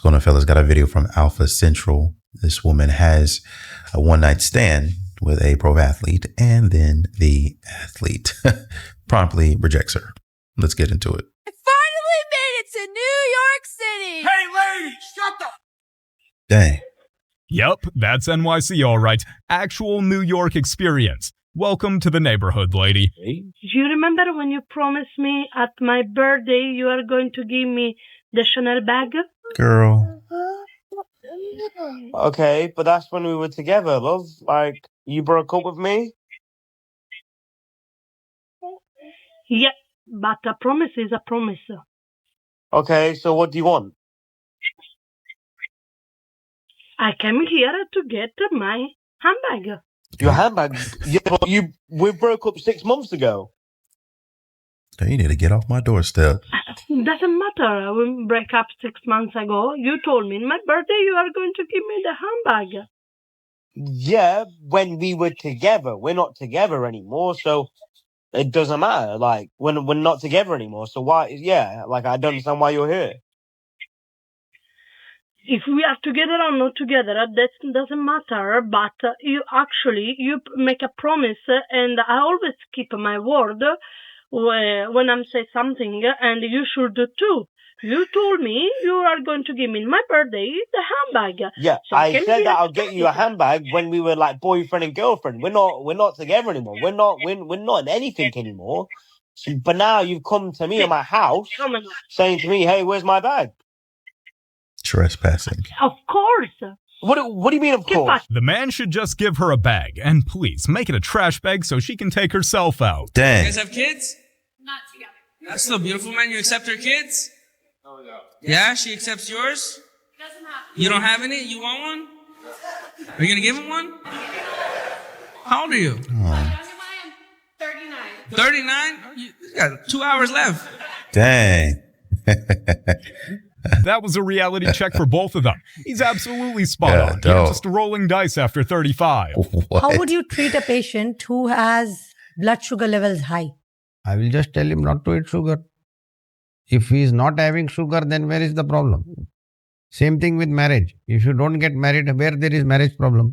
going on, fellas? Got a video from Alpha Central. This woman has a one-night stand with a pro athlete, and then the athlete promptly rejects her. Let's get into it. I finally made it to New York City! Hey, lady, shut the... Dang. Yep, that's NYC, all right. Actual New York experience. Welcome to the neighborhood, lady. Do you remember when you promised me at my birthday you are going to give me the Chanel bag? Girl. Okay, but that's when we were together, love. Like, you broke up with me? Yeah, but a promise is a promise. Okay, so what do you want? I came here to get my handbag. Your handbag? Yeah, but we broke up 6 months ago. You need to get off my doorstep. Doesn't matter. We break up 6 months ago. You told me in my birthday you are going to give me the handbag. Yeah, when we were together. We're not together anymore, so it doesn't matter. Like, when we're not together anymore, so why? Yeah, like, I don't understand why you're here. If we are together or not together, that doesn't matter. But you make a promise, and I always keep my word when I'm say something, and you should do too. You told me you are going to give me in my birthday the handbag. Yeah, So I said that I'll get you a handbag when we were like boyfriend and girlfriend. We're not together anymore. We're not in anything anymore. So, but now you've come to me in my house saying to me, "Hey, where's my bag?" Trespassing. Of course. What do you mean, of course? The man should just give her a bag, and please, make it a trash bag so she can take herself out. Dang. You guys have kids? Not together. That's still beautiful, man. You accept her kids? Oh, yeah. Yeah, she accepts yours? Doesn't happen. You don't have any? You want one? Are you gonna give him one? How old are you? I am 39. 39? You got 2 hours left. Dang. That was a reality check for both of them. He's absolutely spot on. dope. You're just rolling dice after 35. What? How would you treat a patient who has blood sugar levels high? I will just tell him not to eat sugar. If he is not having sugar, then where is the problem? Same thing with marriage. If you don't get married, where there is marriage problem?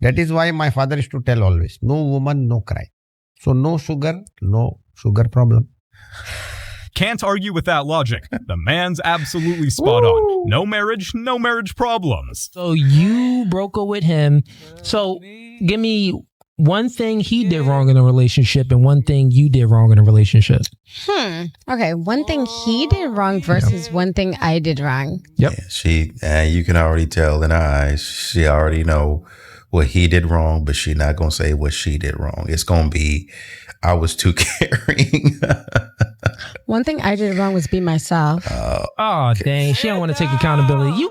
That is why my father used to tell always, no woman, no cry. So no sugar problem. Can't argue with that logic. The man's absolutely spot on. No marriage problems. So you broke up with him. So give me one thing he did wrong in a relationship and one thing you did wrong in a relationship. Okay, one thing he did wrong versus one thing I did wrong. Yep. Yeah, you can already tell in her eyes, she already know what he did wrong, but she not going to say what she did wrong. It's going to be, I was too caring. One thing I did wrong was be myself. Oh, dang. She don't want to take accountability.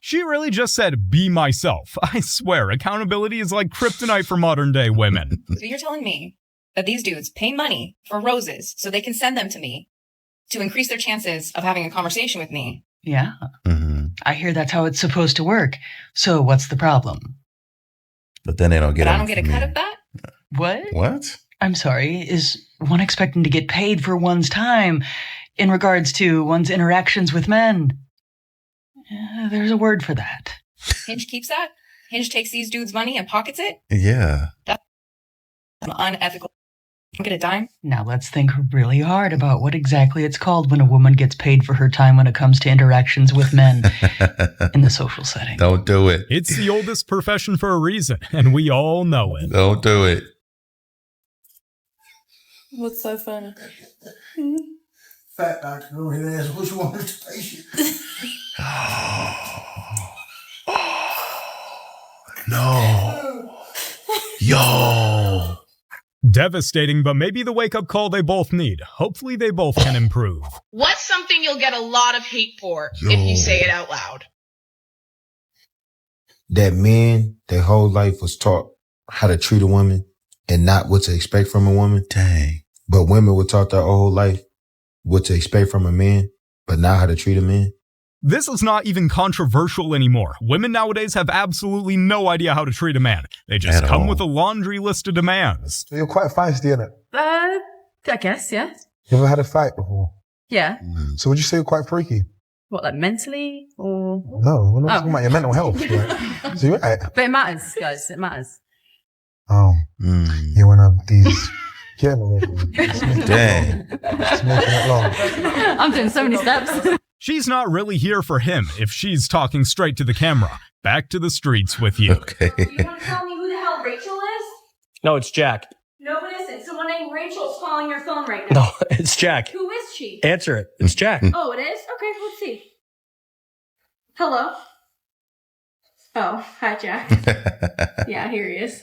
She really just said, be myself. I swear, accountability is like kryptonite for modern day women. So you're telling me that these dudes pay money for roses so they can send them to me to increase their chances of having a conversation with me? Yeah. Mm-hmm. I hear that's how it's supposed to work. So what's the problem? But then they don't get But I don't get a cut of that? What? I'm sorry. Is one expecting to get paid for one's time in regards to one's interactions with men? There's a word for that. Hinge keeps that? Hinge takes these dudes' money and pockets it? Yeah. That's unethical. Don't get a dime? Now let's think really hard about what exactly it's called when a woman gets paid for her time when it comes to interactions with men in the social setting. Don't do it. It's the oldest profession for a reason, and we all know it. Don't do it. What's so funny? Fat doctor over here asked which one is the patient. No. Yo. Devastating, but maybe the wake-up call they both need. Hopefully they both can improve. What's something you'll get a lot of hate for if you say it out loud? That men, their whole life was taught how to treat a woman and not what to expect from a woman. Dang. But women were taught their whole life what to expect from a man, but not how to treat a man. This is not even controversial anymore. Women nowadays have absolutely no idea how to treat a man. They just come with a laundry list of demands. So you're quite feisty, innit? I guess, yeah. You ever had a fight before? Yeah. So would you say you're quite freaky? What, like mentally or? No, we're not talking about your mental health. Like, so But it matters, guys. It matters. Oh, you want to these? Dang. I'm doing so many steps. She's not really here for him if she's talking straight to the camera. Back to the streets with you. Okay. You want to tell me who the hell Rachel is? No, it's Jack. No, it isn't. Someone named Rachel's calling your phone right now. No, it's Jack. Who is she? Answer it. It's Jack. Oh, it is? Okay, let's see. Hello? Oh, hi, Jack. Yeah, here he is.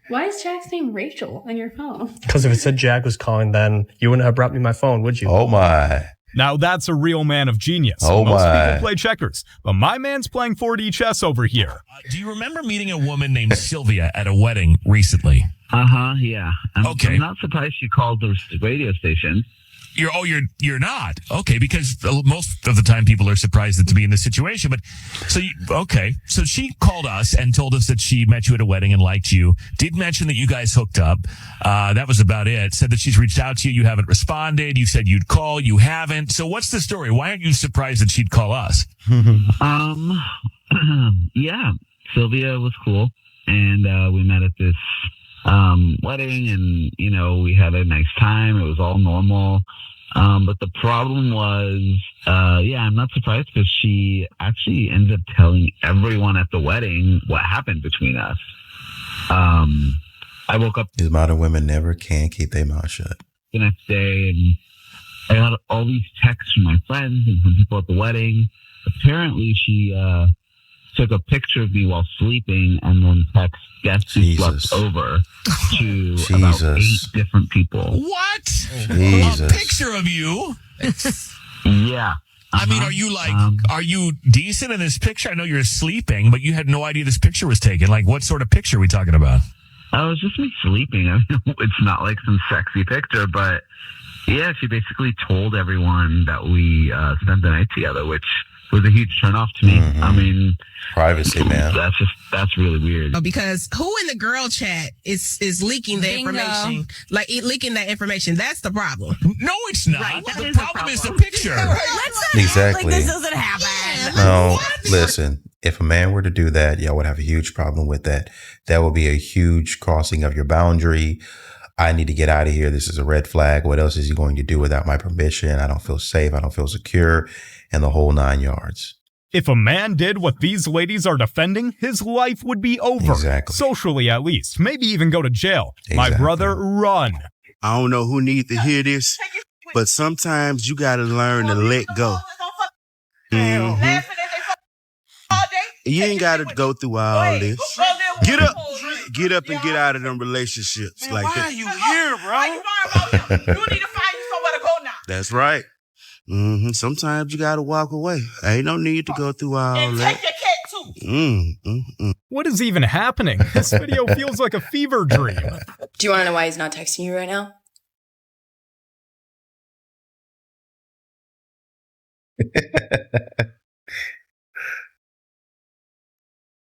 Why is Jack's name Rachel on your phone? Because if it said Jack was calling, then you wouldn't have brought me my phone, would you? Oh, my. Now that's a real man of genius. Oh, Most my. people play checkers, but my man's playing 4D chess over here. Do you remember meeting a woman named Sylvia at a wedding recently? Yeah. I'm not surprised she called the radio station. You're not? Okay, because most of the time people are surprised to be in this situation. But so she called us and told us that she met you at a wedding and liked you. Did mention that you guys hooked up. That was about it. Said that she's reached out to you. You haven't responded. You said you'd call. You haven't. So what's the story? Why aren't you surprised that she'd call us? Yeah, Sylvia was cool, and we met at this wedding, and we had a nice time. It was all normal. But the problem was, I'm not surprised because she actually ended up telling everyone at the wedding what happened between us. I woke up. These modern women never can keep their mouth shut. The next day, and I got all these texts from my friends and from people at the wedding. Apparently, she took a picture of me while sleeping and then text guests who slept over to about 8 different people. What? Jesus. A picture of you? Yeah. I mean, are you decent in this picture? I know you're sleeping, but you had no idea this picture was taken. Like, what sort of picture are we talking about? Oh, it's just me sleeping. I mean, it's not like some sexy picture, but yeah, she basically told everyone that we spent the night together, which was a huge turnoff to me. Mm-hmm. I mean, privacy, man. That's really weird. Because who in the girl chat is leaking the information? Like leaking that information. That's the problem. No, it's not. Right, the problem is the picture. Exactly. Like this doesn't happen. No, listen. If a man were to do that, y'all would have a huge problem with that. That would be a huge crossing of your boundary. I need to get out of here. This is a red flag. What else is he going to do without my permission? I don't feel safe. I don't feel secure. And the whole 9 yards. If a man did what these ladies are defending, his life would be over. Exactly. Socially, at least. Maybe even go to jail. My brother, run. I don't know who needs to hear this, but sometimes you got to learn to let go. Mm-hmm. You ain't got to go through all this. Get up and get out of them relationships. Man, like why that. are you here, bro? You need to find you somewhere to go now. That's right. Mm-hmm. Sometimes you got to walk away. Ain't no need to go through all And that. take your cat too. What is even happening? This video feels like a fever dream. Do you want to know why he's not texting you right now?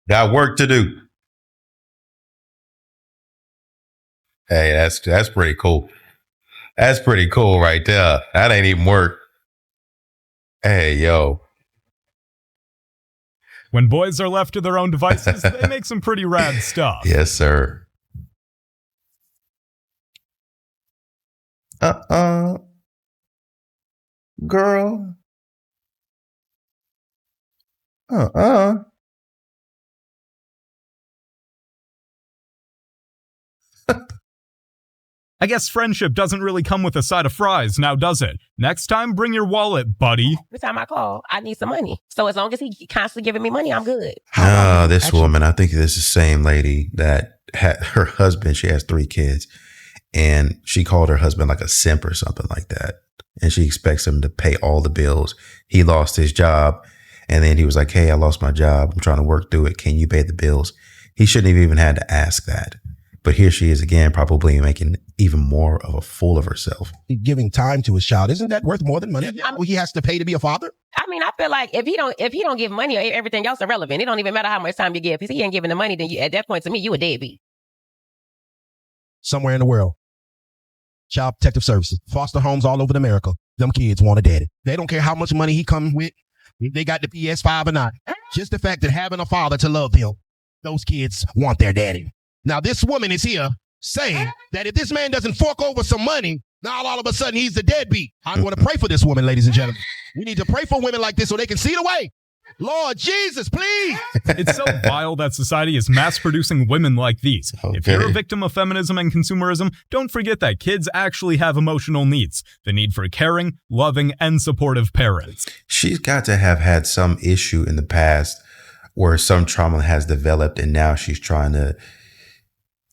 Got work to do. Hey, that's pretty cool. That's pretty cool right there. That ain't even work. Hey, yo. When boys are left to their own devices, they make some pretty rad stuff. Yes, sir. Girl. I guess friendship doesn't really come with a side of fries, now does it? Next time, bring your wallet, buddy. Every time I call, I need some money. So as long as he constantly giving me money, I'm good. This woman, I think this is the same lady that had her husband. She has 3 kids, and she called her husband like a simp or something like that. And she expects him to pay all the bills. He lost his job, and then he was like, "Hey, I lost my job. I'm trying to work through it. Can you pay the bills?" He shouldn't have even had to ask that. But here she is again, probably making even more of a fool of herself. Giving time to his child, isn't that worth more than money? He has to pay to be a father? I mean, I feel like if he don't give money, everything else irrelevant. It don't even matter how much time you give. If he ain't giving the money, then at that point, to me, you a deadbeat. Somewhere in the world, Child Protective Services, foster homes all over America. Them kids want a daddy. They don't care how much money he come with. if they got the PS5 or not. Just the fact that having a father to love them, those kids want their daddy. Now, this woman is here saying that if this man doesn't fork over some money, now all of a sudden he's the deadbeat. I'm going to pray for this woman, ladies and gentlemen. We need to pray for women like this so they can see the way. Lord Jesus, please. It's so vile that society is mass producing women like these. If you're a victim of feminism and consumerism, don't forget that kids actually have emotional needs. The need for caring, loving, and supportive parents. She's got to have had some issue in the past where some trauma has developed, and now she's trying to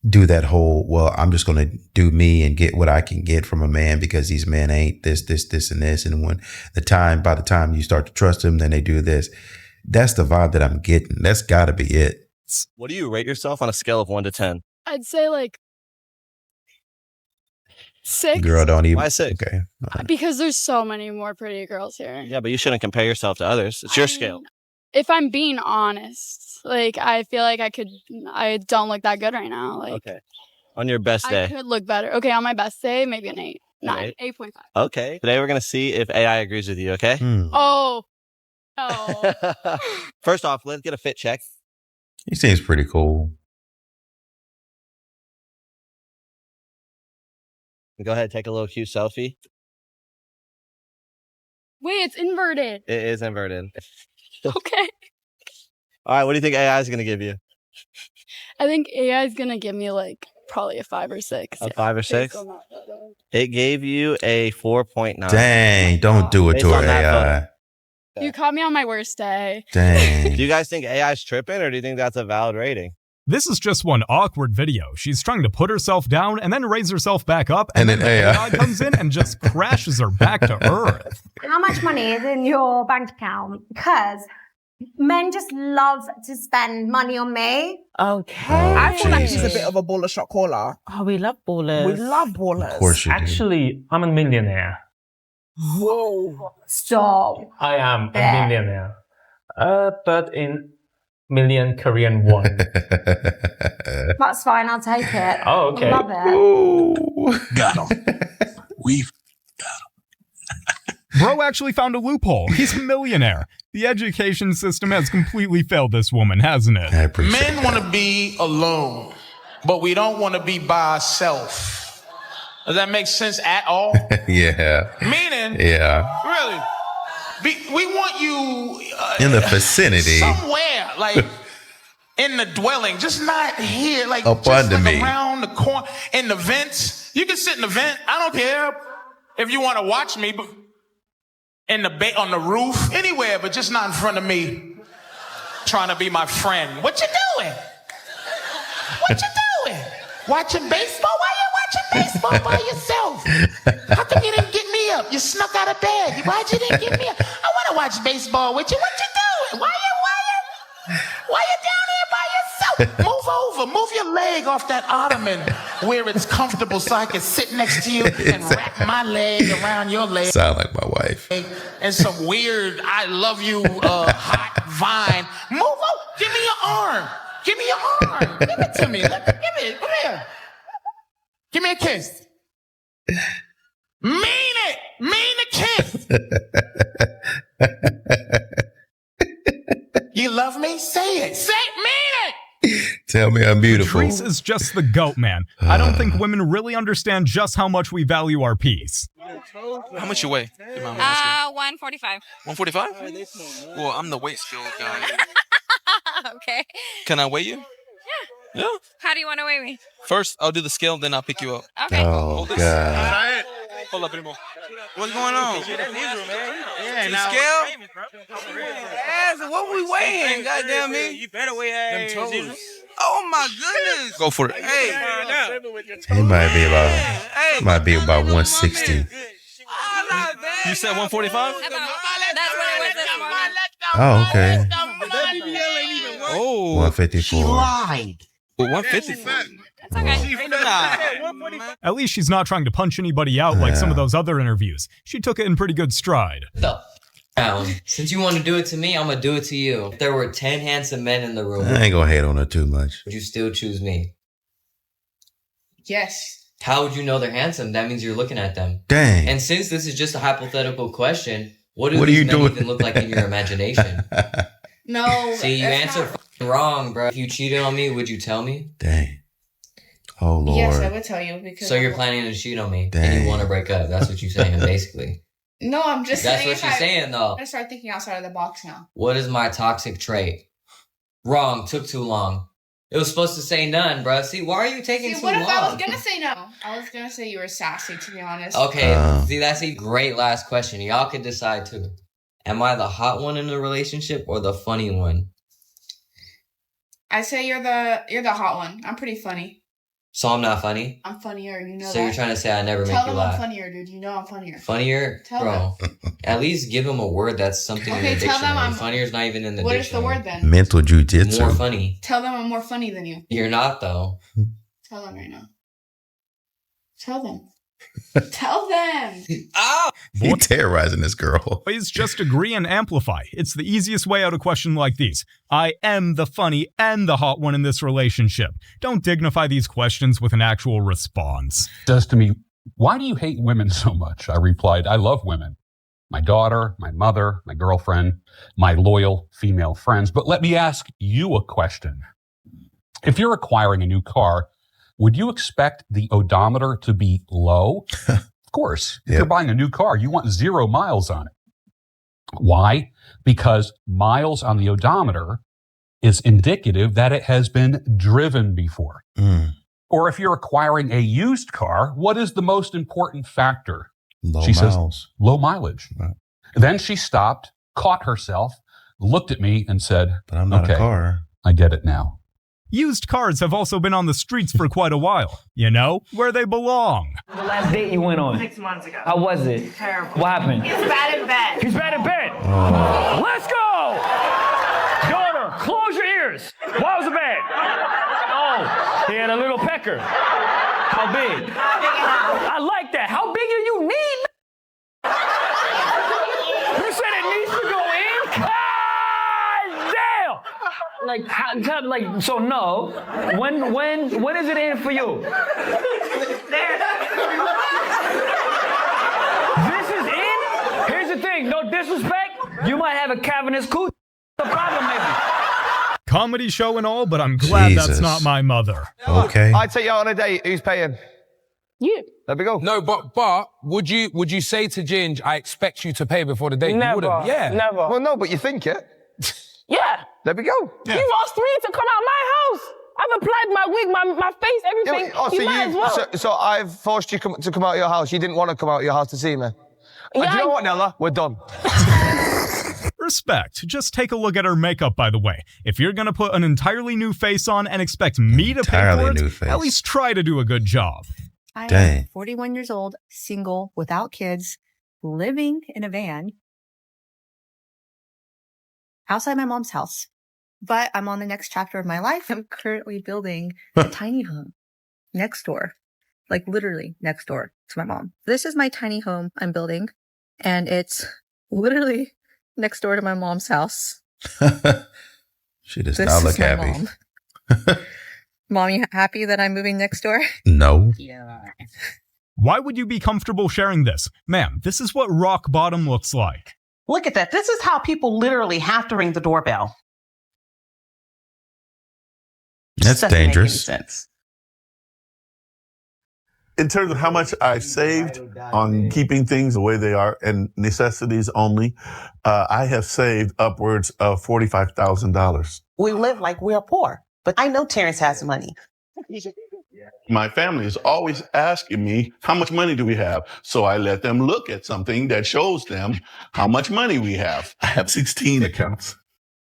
do that whole, well, I'm just going to do me and get what I can get from a man because these men ain't this, and this. And by the time you start to trust them, then they do this. That's the vibe that I'm getting. That's got to be it. What do you rate yourself on a scale of 1 to 10? I'd say like 6. Girl, don't even. Why 6? Okay. Because there's so many more pretty girls here. Yeah, but you shouldn't compare yourself to others. It's your scale. If I'm being honest, like I feel like I don't look that good right now. Like Okay. On your best day. I could look better. Okay, on my best day, maybe an 8. 9, 8.5. Okay. Today we're going to see if AI agrees with you, okay? Oh. Oh. First off, let's get a fit check. He seems pretty cool. Go ahead, take a little cute selfie. Wait, it's inverted. It is inverted. Okay. All right, what do you think AI is going to give you? I think AI is going to give me like probably a 5 or 6. A 5 or 6? It gave you a 4.9. Dang, don't do it to her, AI. You caught me on my worst day. Dang. Do you guys think AI is tripping, or do you think that's a valid rating? This is just one awkward video. She's trying to put herself down and then raise herself back up, and then the AI comes in and just crashes her back to earth. How much money is in your bank account? Because men just love to spend money on me. Okay. I feel like she's a bit of a baller shot caller. Oh, we love ballers. We love ballers. Of course you do. Actually, I'm a millionaire. Whoa. Stop. I am a millionaire. But in million Korean won. That's fine, I'll take it. Oh, okay. Love it. Got him. We've Bro actually found a loophole. He's a millionaire. The education system has completely failed this woman, hasn't it? Men want to be alone, but we don't want to be by ourselves. Does that make sense at all? Yeah. Meaning, really, we want you in the vicinity, somewhere, like in the dwelling, just not here, like up just under like me, around the corner, in the vents. You can sit in the vent. I don't care if you want to watch me, but in the on the roof, anywhere, but just not in front of me, trying to be my friend. What you doing? What you doing? Watching baseball? Why you watching baseball by yourself? How come you didn't get me up? You snuck out of bed. Why'd you didn't get me up? I want to watch baseball with you. What you doing? Why you down here by yourself? Move over. Move your leg off that ottoman where it's comfortable so I can sit next to you and wrap my leg around your leg. Sound like my wife. And some weird I love you hot vine. Move over. Give me your arm. Give me your arm. Give it to me. Give it. Come here. Give me a kiss. Mean it. Mean the kiss. You love me? Say it. Say it. Mean it. Tell me I'm beautiful. Patrice is just the goat, man. I don't think women really understand just how much we value our peace. How much you weigh? 145. 145? Well, I'm the weight skill guy. Okay. Can I weigh you? Yeah. Yeah. How do you want to weigh me? First, I'll do the scale, then I'll pick you up. Okay. Oh, God. Hold up, primo. What's going on? Yeah, now. Scale? Ass, what we weighing? Goddamn me. You better weigh ass. Them toes. Oh my goodness. Go for it. Hey. He might be about 160. You said 145? That's what it was this morning. Oh, okay. Oh. 154. Lied. Well, 154. That's okay. At least she's not trying to punch anybody out like some of those other interviews. She took it in pretty good stride. Since you want to do it to me, I'm going to do it to you. If there were 10 handsome men in the room, I ain't gonna hate on her too much. would you still choose me? Yes. How would you know they're handsome? That means you're looking at them. Dang. And since this is just a hypothetical question, What do What are these you men doing? even look like in your imagination? No. See, you that's answered wrong, bro. If you cheated on me, would you tell me? Dang. Oh, Lord. Yes, I would tell you because. So you're planning to cheat on me, and Dang. you want to break up. That's what you're saying, basically. No, I'm just That's saying. what she's saying, though. I'm gonna start thinking outside of the box now. What is my toxic trait? Wrong. Took too long. It was supposed to say none, bro. See, why are you taking See, too what long? if I was gonna say no? I was gonna say you were sassy, to be honest. Okay, see, that's a great last question. Y'all can decide too. Am I the hot one in the relationship or the funny one? I say you're the hot one. I'm pretty funny. So I'm not funny? I'm funnier, you know So that. you're trying to say I never Tell make you them laugh? I'm funnier, dude. You know I'm funnier. Funnier? Tell Bro, at least give them a word that's something in Okay, the tell them dictionary. I'm- Funnier is not even in the What is dictionary. the word then? Mental jujitsu. More funny. Tell them I'm more funny than you. You're not, though. Tell them right now. Tell them. Tell them. Oh! He terrorizing this girl. Boys, just agree and amplify. It's the easiest way out of a question like these. I am the funny and the hot one in this relationship. Don't dignify these questions with an actual response. Says to me, why do you hate women so much? I replied, I love women. My daughter, my mother, my girlfriend, my loyal female friends. But let me ask you a question. If you're acquiring a new car, would you expect the odometer to be low? Of course. If you're buying a new car, you want 0 miles on it. Why? Because miles on the odometer is indicative that it has been driven before. Or if you're acquiring a used car, what is the most important factor? Low She miles. says, low mileage. Then she stopped, caught herself, looked at me and said, But I'm not okay, a car. I get it now. Used cars have also been on the streets for quite a while. You know, where they belong. The last date you went on? 6 months ago. How was it? Terrible. What happened? He's bad in bed. He's bad in bed. Oh. Let's go! Daughter, close your ears. Why was it bad? Oh, he had a little pecker. How big? I like that. How big do you need? You said it needs to go in? God damn! So no. When is it in for you? This is in? Here's the thing, no disrespect, you might have a cavernous cooch. The problem maybe. Comedy show and all, but I'm glad that's not my mother. Okay. I'd take you out on a date. Who's paying? You. There we go. No, but would you say to Ginge, I expect you to pay before the date? You Never. wouldn't. Yeah. Never. Well, no, but you think it. Yeah. There we go. You asked me to come out my house. I've applied my wig, my face, everything. So you might as well. so I've forced you to come out of your house. You didn't want to come out of your house to see me. And do you know what, Nella? We're done. Respect. Just take a look at her makeup, by the way. If you're going to put an entirely new face on and expect me to pay Entirely for new it, face. at least try to do a good job. I Dang. am 41 years old, single, without kids, living in a van outside my mom's house. But I'm on the next chapter of my life. I'm currently building a tiny home next door, like literally next door to my mom. This is my tiny home I'm building, and it's literally next door to my mom's house. She does This not look is my happy. mom. Mom, you happy that I'm moving next door? No. Yeah. Why would you be comfortable sharing this? Ma'am, this is what rock bottom looks like. Look at that. This is how people literally have to ring the doorbell. That's Doesn't make any dangerous. sense. In terms of how much I've saved on keeping things the way they are and necessities only, I have saved upwards of $45,000. We live like we're poor, but I know Terrence has money. My family is always asking me, how much money do we have? So I let them look at something that shows them how much money we have. I have 16 accounts.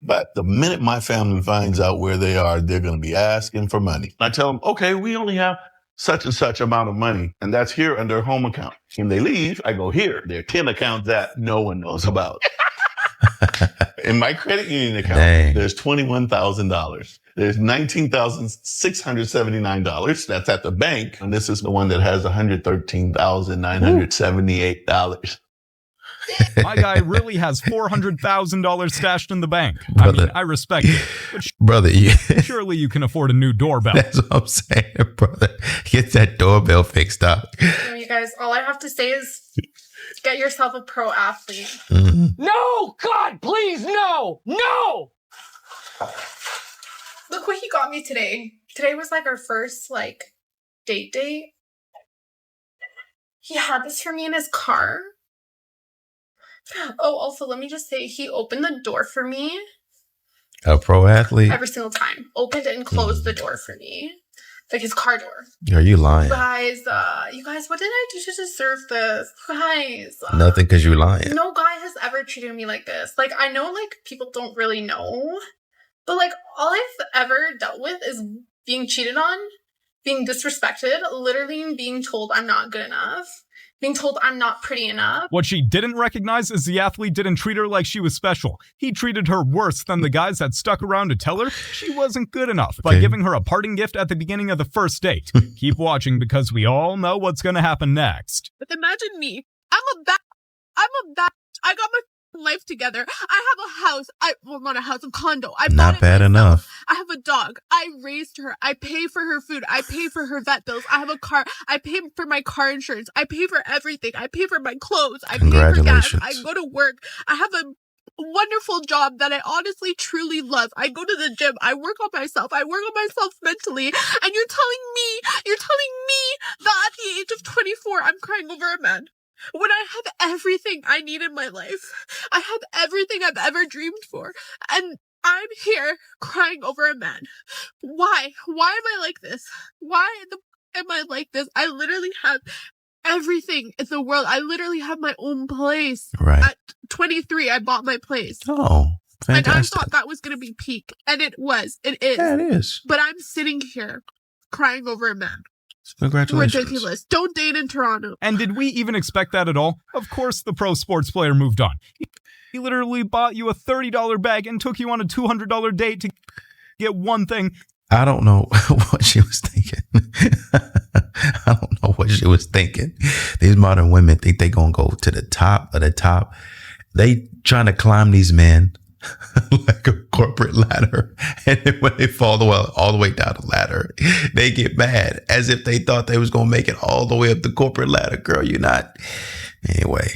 But the minute my family finds out where they are, they're going to be asking for money. I tell them, okay, we only have such and such amount of money, and that's here under home account. When they leave, I go, here, there are 10 accounts that no one knows about. In my credit union account, there's $21,000. There's $19,679. That's at the bank. And this is the one that has $113,978. My guy really has $400,000 stashed in the bank. Brother. I respect it. But Brother, surely you can afford a new doorbell. That's what I'm saying, brother. Get that doorbell fixed up. You guys, all I have to say is Get yourself a pro athlete. Mm-hmm. No! God, please, no! No! Look what he got me today. Today was like our first like date. He had this for me in his car. Oh, also, let me just say, he opened the door for me. A pro athlete? Every single time. Opened and closed the door for me. Like his car door. Are you lying? You guys, what did I do to deserve this? Guys. Nothing, because you lying. No guy has ever treated me like this. Like, I know, like, people don't really know. But, like, all I've ever dealt with is being cheated on, being disrespected, literally being told I'm not good enough, being told I'm not pretty enough. What she didn't recognize is the athlete didn't treat her like she was special. He treated her worse than the guys that stuck around to tell her she wasn't good enough by giving her a parting gift at the beginning of the first date. Keep watching because we all know what's going to happen next. But imagine me. I'm a bad. I got my life together. I have a house. Well, not a house, a condo. Not bad enough. I have a dog. I raised her. I pay for her food. I pay for her vet bills. I have a car. I pay for my car insurance. I pay for everything. I pay for my clothes. I pay for gas. I go to work. I have a wonderful job that I honestly truly love. I go to the gym. I work on myself. I work on myself mentally. And you're telling me that at the age of 24, I'm crying over a man. When I have everything I need in my life, I have everything I've ever dreamed for, and I'm here crying over a man. Why? Why am I like this? Why am I like this? I literally have everything in the world. I literally have my own place. Right. At 23, I bought my place. Oh, fantastic. And I thought that was going to be peak, and it was. It is. Yeah, it is. But I'm sitting here crying over a man. Congratulations. Ridiculous. Don't date in Toronto. And did we even expect that at all? Of course the pro sports player moved on. He literally bought you a $30 bag and took you on a $200 date to get one thing. I don't know what she was thinking. I don't know what she was thinking. These modern women think they're going to go to the top of the top. They trying to climb these men like a corporate ladder. And then when they fall all the way down the ladder, they get mad as if they thought they was going to make it all the way up the corporate ladder. Girl, you're not. Anyway,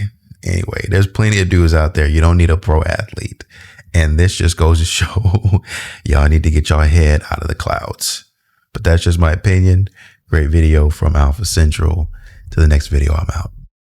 there's plenty of dudes out there. You don't need a pro athlete. And this just goes to show y'all need to get your head out of the clouds. But that's just my opinion. Great video from Alpha Central. To the next video, I'm out.